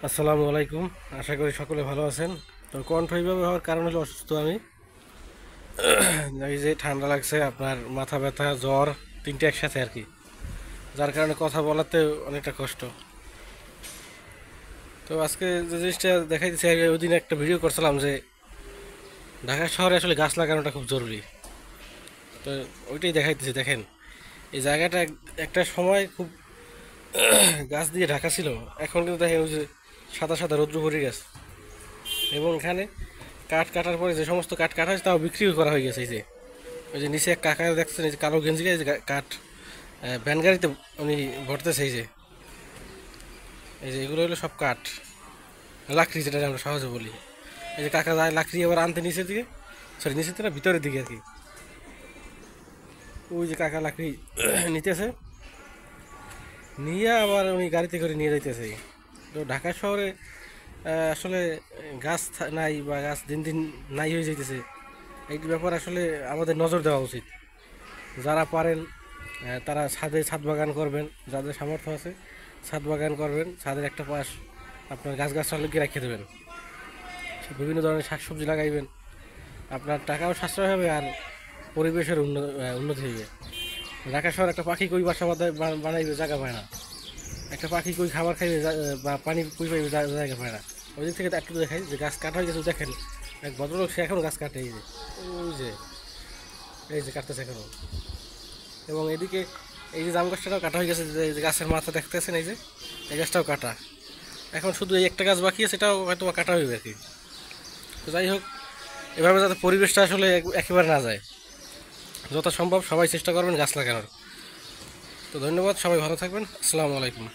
আসসালামু আলাইকুম। আশা করি সকলে ভালো আছেন। তো কণ্ঠ এইভাবে হওয়ার কারণ হলো অসুস্থ আমি। এই যে ঠান্ডা লাগছে, আপনার মাথা ব্যথা, জ্বর, তিনটে একসাথে আর কি, যার কারণে কথা বলাতে অনেকটা কষ্ট। তো আজকে যে জিনিসটা দেখাইতেছি, ওই দিন একটা ভিডিও করছিলাম যে ঢাকা শহরে আসলে গাছ লাগানোটা খুব জরুরি। তো ওইটাই দেখাইতেছি, দেখেন এই জায়গাটা একটা সময় খুব গাছ দিয়ে ঢাকা ছিল। এখন কিন্তু দেখেন ওই যে সাদা সাদা রৌদ্রভরি গাছ, এবং এখানে কাঠ কাটার পরে যে সমস্ত কাঠ কাটা হয়েছে তাও বিক্রিও করা হয়ে গেছে। এই যে ওই যে নিচে এক কাকা দেখছেন, এই যে কালো গেঞ্জি গায়ে যে কাঠ ভ্যান গাড়িতে উনি ভরতেছে। এই যে এগুলো হলো সব কাঠ, লাকড়ি যেটা আমরা সহজে বলি। এই যে কাকা যায় লাকড়ি আবার আনতে নিচের দিকে, সরি নিচের দিকে না, ভিতরের দিকে আর কি। ওই যে কাকা লাকড়ি নিতেছে, নিয়ে আবার উনি গাড়িতে করে নিয়ে যাইতেছে। তো ঢাকা শহরে আসলে গাছ নাই, বা গাছ দিন দিন নাই হয়ে যাইতেছে। এই ব্যাপার আসলে আমাদের নজর দেওয়া উচিত। যারা পারেন তারা ছাদে ছাদ বাগান করবেন, যাদের সামর্থ্য আছে ছাদ বাগান করবেন। ছাদের একটা পাশ আপনার গাছগাছরা লাগিয়ে রেখে দেবেন, বিভিন্ন ধরনের শাকসবজি লাগাইবেন। আপনার টাকাও সাশ্রয় হবে, আর পরিবেশের উন্নতি হইবে। ঢাকা শহর একটা পাখি কই বাসা বানাইবে, জায়গা পায় না। একটা পাখি কই খাবার খাইবে, বা পানি কই পাইবে, জায়গা পায় না। ওই দিক থেকে একটু দেখাই যে গাছ কাটা হয়ে গেছে। দেখেন এক ভদ্রলোক, সে এখনও গাছ কাটে। ওই যে এই যে কাটতেছে এখনও। এবং এদিকে এই যে জাম গাছটাও কাটা হয়ে গেছে, যে গাছের মাথা দেখতেছেন, এই যে এই গাছটাও কাটা। এখন শুধু এই একটা গাছ বাকি আছে, সেটাও হয়তো কাটা হইবে আর কি। তো যাই হোক, এভাবে যাতে পরিবেশটা আসলে একেবারে না যায়, যত সম্ভব সবাই চেষ্টা করবেন গাছ লাগানোর। তো ধন্যবাদ, সবাই ভালো থাকবেন। আসসালামু আলাইকুম।